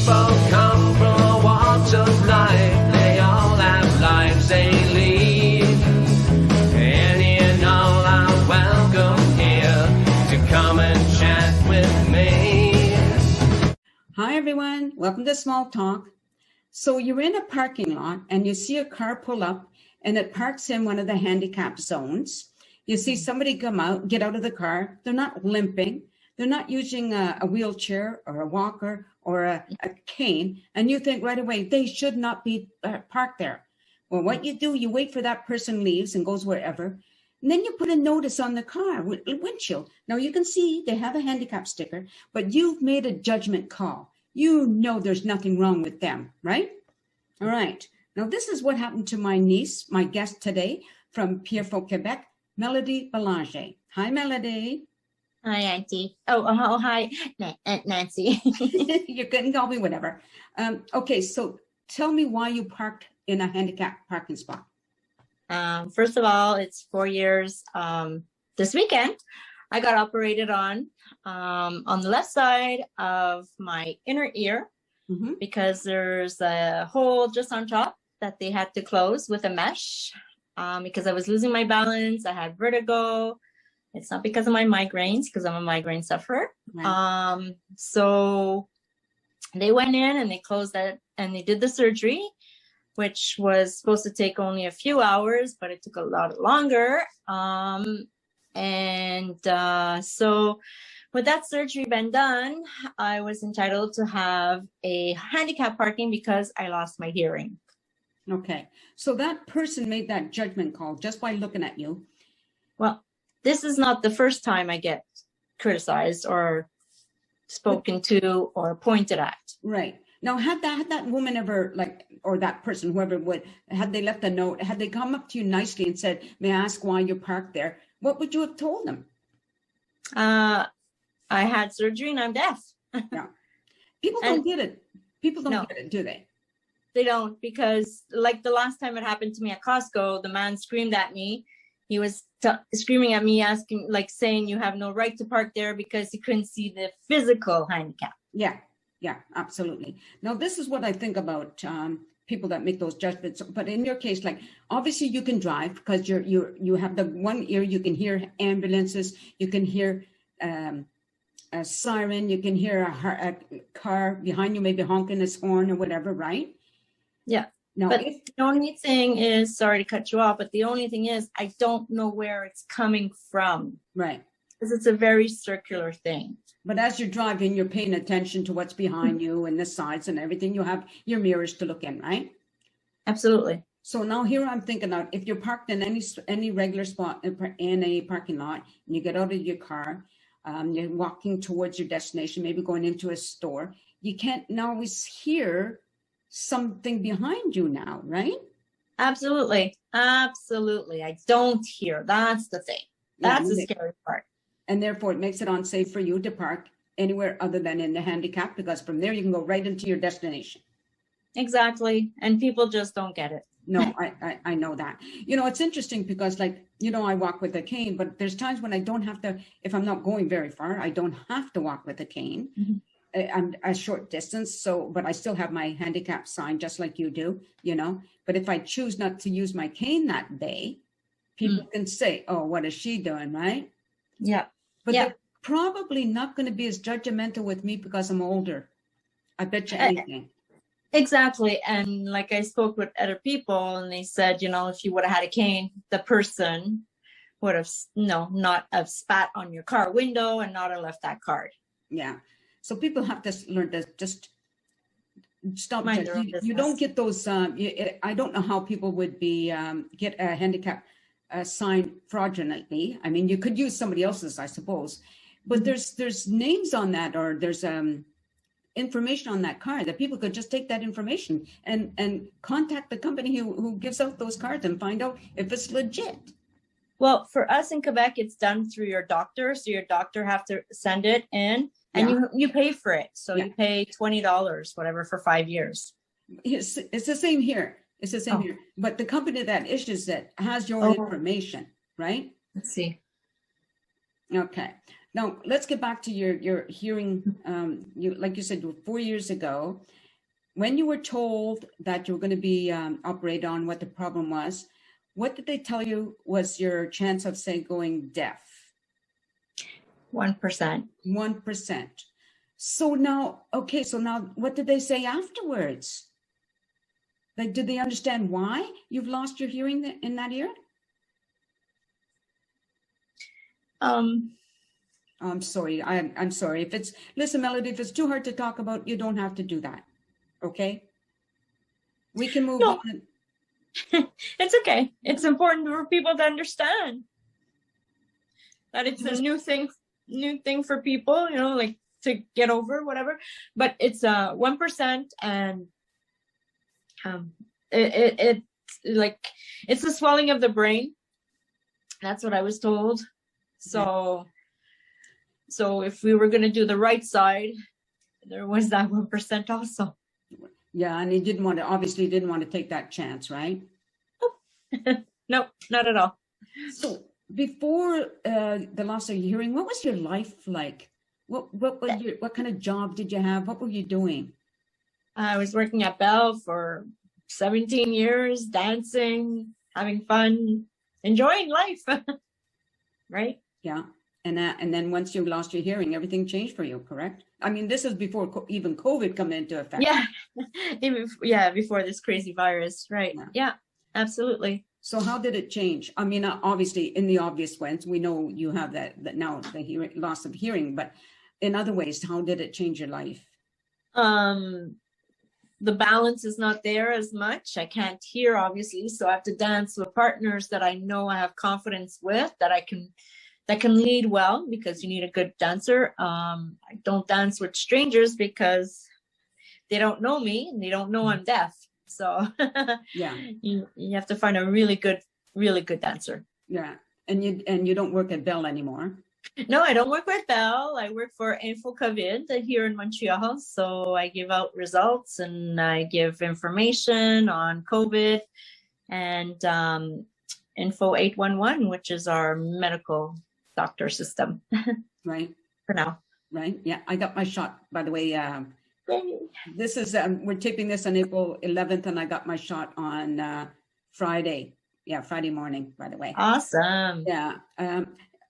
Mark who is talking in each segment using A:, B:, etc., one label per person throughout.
A: People come from all walks of life. They all have lives they lead. Any and all are welcome here to come and chat with me.
B: Hi everyone, welcome to Small Talk. So you're in a parking lot and you see a car pull up and it parks in one of the handicap zones. You see somebody come out, get out of the car. They're not limping. They're not using a wheelchair or a walker or a cane. And you think right away, they should not be parked there. Well, what you do, you wait for that person leaves and goes wherever. And then you put a notice on the car windshield. Now you can see they have a handicap sticker, but you've made a judgment call. You know there's nothing wrong with them, right? All right. Now this is what happened to my niece, my guest today from Pierrefonds, Quebec, Melodie Belanger. Hi, Melodie.
C: Hi, Auntie. Oh, hi, Nancy.
B: You can call me whatever. Okay, so tell me why you parked in a handicap parking spot.
C: First of all, it's 4 years. This weekend, I got operated on the left side of my inner ear because there's a hole just on top that they had to close with a mesh because I was losing my balance. I had vertigo. It's not because of my migraines, because I'm a migraine sufferer. Right. So they went in and they closed that and they did the surgery, which was supposed to take only a few hours, but it took a lot longer. So with that surgery been done, I was entitled to have a handicap parking because I lost my hearing.
B: Okay. So that person made that judgment call just by looking at you.
C: Well, this is not the first time I get criticized or spoken to or pointed at.
B: Right. Now, had that woman ever, or that person, whoever had they left a note, had they come up to you nicely and said, may I ask why you parked there? What would you have told them?
C: I had surgery and I'm deaf.
B: Yeah. People don't get it. People don't get it, do they?
C: They don't, because like the last time it happened to me at Costco, the man screamed at me. He was screaming at me, asking, saying you have no right to park there because he couldn't see the physical handicap.
B: Yeah, absolutely. Now, this is what I think about people that make those judgments. But in your case, obviously you can drive because you have the one ear, you can hear ambulances, you can hear a siren, you can hear a car behind you, maybe honking its horn or whatever, right?
C: Yeah.
B: No,
C: but the only thing is, sorry to cut you off, but the only thing is I don't know where it's coming from.
B: Right.
C: Because it's a very circular thing.
B: But as you're driving, you're paying attention to what's behind you and the sides and everything. You have your mirrors to look in, right?
C: Absolutely.
B: So now here I'm thinking out, if you're parked in any regular spot in a parking lot and you get out of your car, you're walking towards your destination, maybe going into a store, you can't always hear something behind you now, right?
C: Absolutely. I don't hear. That's the thing. That's the scary part.
B: And therefore it makes it unsafe for you to park anywhere other than in the handicap, because from there you can go right into your destination.
C: Exactly. And people just don't get it.
B: No, I know that. It's interesting because I walk with a cane, but there's times when I don't have to, if I'm not going very far, I don't have to walk with a cane. I'm a short distance, but I still have my handicap sign just like you do, But if I choose not to use my cane that day, people can say, oh, what is she doing, right?
C: Yeah.
B: But they're probably not going to be as judgmental with me because I'm older. I bet you anything.
C: Exactly. And I spoke with other people and they said, if you would have had a cane, the person would have, not have spat on your car window and not have left that card.
B: Yeah. So people have to learn to just stop. You don't get those. I don't know how people would get a handicap sign fraudulently. I mean, you could use somebody else's, I suppose, but there's names on that, or there's information on that card that people could just take that information and contact the company who gives out those cards and find out if it's legit.
C: Well, for us in Quebec, it's done through your doctor. So your doctor have to send it in and you pay for it. So you pay $20, whatever, for 5 years.
B: It's the same here. It's the same here. But the company that issues it has your information, right?
C: Let's see.
B: Okay. Now let's get back to your hearing. You, like you said, 4 years ago, when you were told that you were going to be operated on, what the problem was, what did they tell you was your chance of, say, going deaf?
C: 1%.
B: 1%. So now, okay, so now what did they say afterwards? Like, did they understand why you've lost your hearing in that ear? I'm sorry. I'm sorry. Listen, Melodie, if it's too hard to talk about, you don't have to do that. Okay? We can move on.
C: It's okay. It's important for people to understand that it's a new thing for people, you know, like to get over whatever. But it's 1%, and it's like it's the swelling of the brain. That's what I was told. So if we were going to do the right side, there was that 1% also.
B: Yeah, and he obviously didn't want to take that chance, right?
C: No, not at all.
B: So before the loss of your hearing, what was your life like? What kind of job did you have? What were you doing?
C: I was working at Bell for 17 years, dancing, having fun, enjoying life. Right?
B: Yeah. And then once you lost your hearing, everything changed for you, correct? I mean, this is before even COVID come into effect.
C: Yeah. Before this crazy virus. Right. Yeah, absolutely.
B: So how did it change? I mean, obviously, in the obvious ways, we know you have that now, the hearing, loss of hearing, but in other ways, how did it change your life?
C: The balance is not there as much. I can't hear, obviously, so I have to dance with partners that I know I have confidence with, that can lead well, because you need a good dancer. I don't dance with strangers because they don't know me and they don't know I'm deaf. So
B: yeah,
C: you have to find a really good dancer.
B: Yeah. And you don't work at Bell anymore?
C: No, I don't work with Bell. I work for Info COVID here in Montreal. So I give out results and I give information on COVID, and Info 811, which is our medical doctor system.
B: Right.
C: For now.
B: Right. Yeah. I got my shot, by the way. This is, we're taping this on April 11th, and I got my shot on Friday. Yeah, Friday morning, by the way.
C: Awesome.
B: Yeah.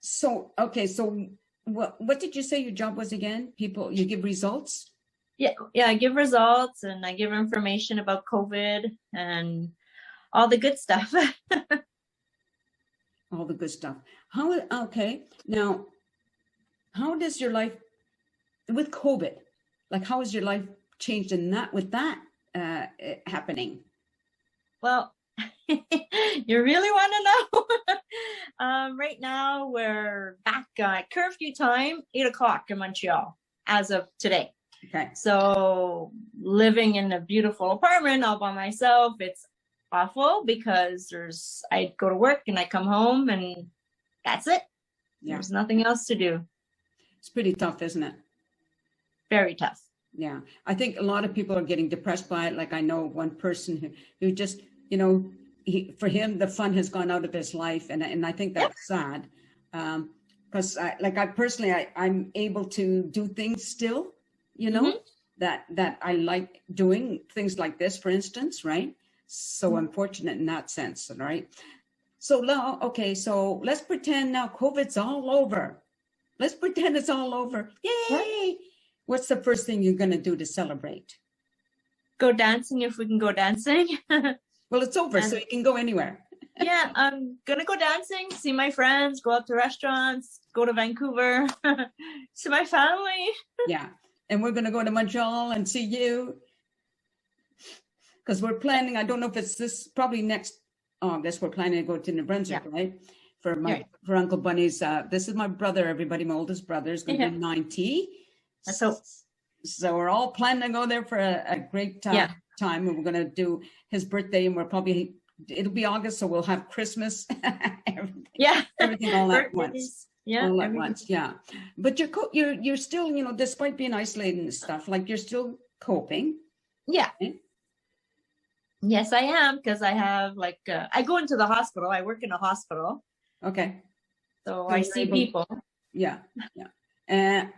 B: So, okay. So what did you say your job was again? You give results?
C: Yeah. I give results and I give information about COVID and all the good stuff.
B: All the good stuff. Okay. Now, how does your life with COVID, like how has your life changed with that happening?
C: Well, you really want to know? Right now, we're back at curfew time, 8 o'clock in Montreal as of today.
B: Okay.
C: So living in a beautiful apartment all by myself, it's awful because I go to work and I come home and that's it. Yeah. There's nothing else to do.
B: It's pretty tough, isn't it?
C: Very tough.
B: Yeah. I think a lot of people are getting depressed by it. Like I know one person who just, for him, the fun has gone out of his life. And I think that's sad. Because I'm able to do things still, that I like doing, things like this, for instance, right? So I'm fortunate in that sense, right? So now, okay, so let's pretend now COVID's all over. Let's pretend it's all over. Yay! What's the first thing you're going to do to celebrate?
C: Go dancing if we can go dancing.
B: Well, it's over, so you can go anywhere.
C: Yeah, I'm going to go dancing, see my friends, go out to restaurants, go to Vancouver, see my family.
B: Yeah, and we're going to go to Montreal and see you. Because we're planning, I don't know if it's probably next August, we're planning to go to New Brunswick, right? For Uncle Bunny's, this is my brother, everybody, my oldest brother is going to be 90. So we're all planning to go there for a great time. And we're going to do his birthday, and it'll be August, so we'll have Christmas. Everything all at once. Yeah. All at once, yeah. But you're still, despite being isolated and stuff, like you're still coping.
C: Yeah. Okay? Yes, I am, because I have I go into the hospital. I work in a hospital.
B: Okay.
C: So I see people.
B: Yeah. And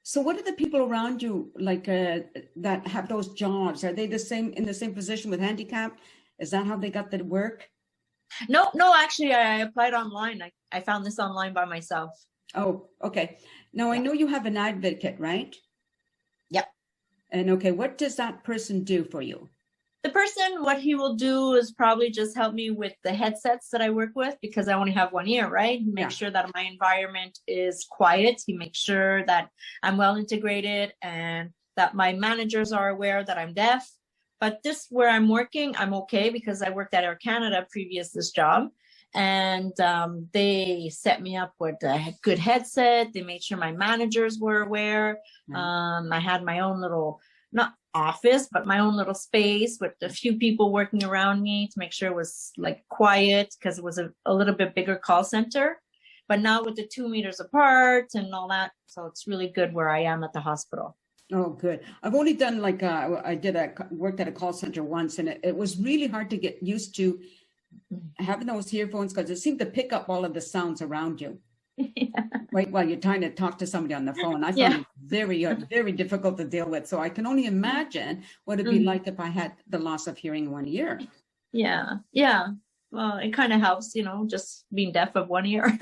B: so what are the people around you like that have those jobs? Are they in the same position with handicap? Is that how they got the work?
C: No, actually, I applied online. I found this online by myself.
B: Oh, okay. Now I know you have an advocate, right?
C: Yep.
B: And okay, what does that person do for you?
C: The person, what he will do is probably just help me with the headsets that I work with, because I only have one ear, right? Make sure that my environment is quiet. He makes sure that I'm well integrated and that my managers are aware that I'm deaf. But this, where I'm working, I'm okay, because I worked at Air Canada previous this job. And they set me up with a good headset. They made sure my managers were aware. I had my own little, not office, but my own little space with a few people working around me to make sure it was like quiet, because it was a little bit bigger call center. But now with the 2 meters apart and all that, so it's really good where I am at the hospital.
B: Oh, good. I've only done like worked at a call center once, and it was really hard to get used to having those earphones, because it seemed to pick up all of the sounds around you. Yeah. Right while you're trying to talk to somebody on the phone. I found it very, very difficult to deal with. So I can only imagine what it'd be like if I had the loss of hearing one ear.
C: Yeah. Well, it kind of helps, just being deaf of one ear.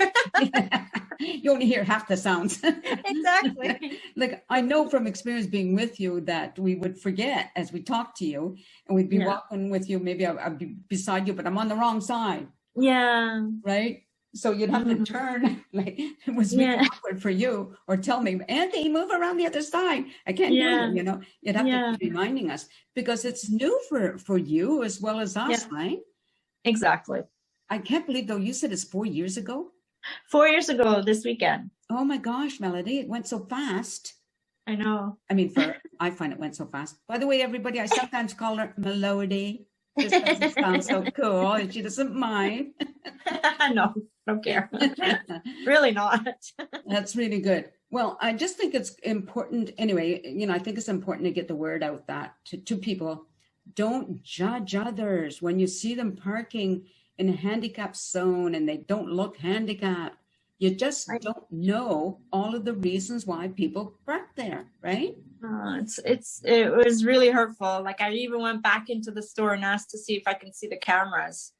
B: You only hear half the sounds.
C: Exactly.
B: Like, I know from experience being with you that we would forget as we talk to you, and we'd be walking with you. Maybe I'd be beside you, but I'm on the wrong side.
C: Yeah.
B: Right. So you'd have to turn, like it was really awkward for you, or tell me, Andy, move around the other side. I can't hear you, You'd have to keep reminding us, because it's new for you as well as us, right?
C: Exactly.
B: I can't believe, though, you said it's 4 years ago?
C: 4 years ago this weekend.
B: Oh my gosh, Melodie, it went so fast.
C: I know.
B: I mean, I find it went so fast. By the way, everybody, I sometimes call her Melodie, just because it sounds so cool, and she doesn't mind.
C: No, don't care. Really not.
B: That's really good. Well, I just think it's important. Anyway, I think it's important to get the word out that to people. Don't judge others when you see them parking in a handicap zone and they don't look handicapped. You just don't know all of the reasons why people park there, right?
C: It was really hurtful. Like, I even went back into the store and asked to see if I can see the cameras,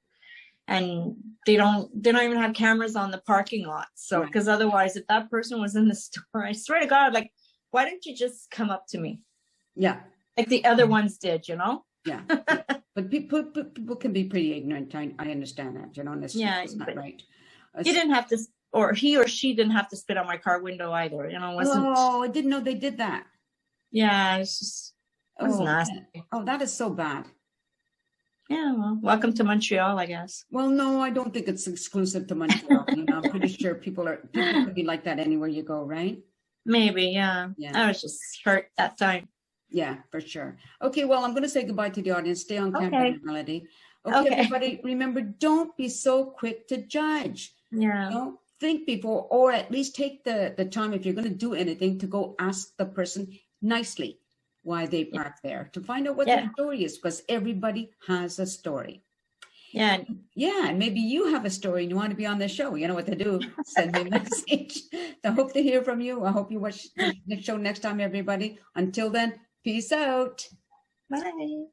C: and they don't even have cameras on the parking lot. So, because otherwise, if that person was in the store, I swear to God, like, why didn't you just come up to me? Yeah, like the other ones did,
B: Yeah, but people can be pretty ignorant. I understand that, and it's not right.
C: You didn't have to, or he or she didn't have to spit on my car window either.
B: Oh, I didn't know they did that.
C: Yeah, it was nasty.
B: Oh, that is so bad.
C: Yeah, well, welcome to Montreal, I guess.
B: Well, no, I don't think it's exclusive to Montreal. I'm pretty sure people could be like that anywhere you go, right?
C: Maybe, yeah. I was just hurt that time.
B: Yeah, for sure. Okay, well, I'm going to say goodbye to the audience. Stay on camera, Melodie. Okay, everybody, remember, don't be so quick to judge.
C: Yeah.
B: Don't think before, or at least take the time, if you're going to do anything, to go ask the person nicely why they park there, to find out what their story is, because everybody has a story.
C: Yeah.
B: Yeah, and maybe you have a story and you want to be on the show. You know what to do. Send me a message. I hope to hear from you. I hope you watch the show next time, everybody. Until then, peace out.
C: Bye.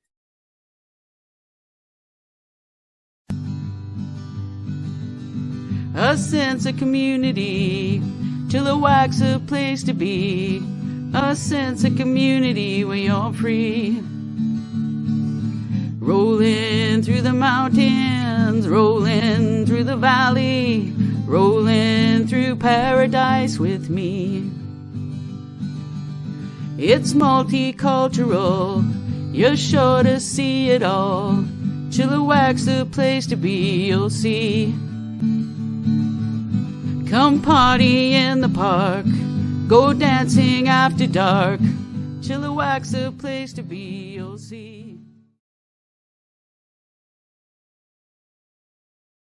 D: A sense of community, till the wax a place to be. A sense of community when you're free. Rolling through the mountains, rolling through the valley, rolling through paradise with me. It's multicultural, you're sure to see it all. Chilliwack's the place to be, you'll see. Come party in the park, go dancing after dark. Chilliwack's the place to be, you'll see.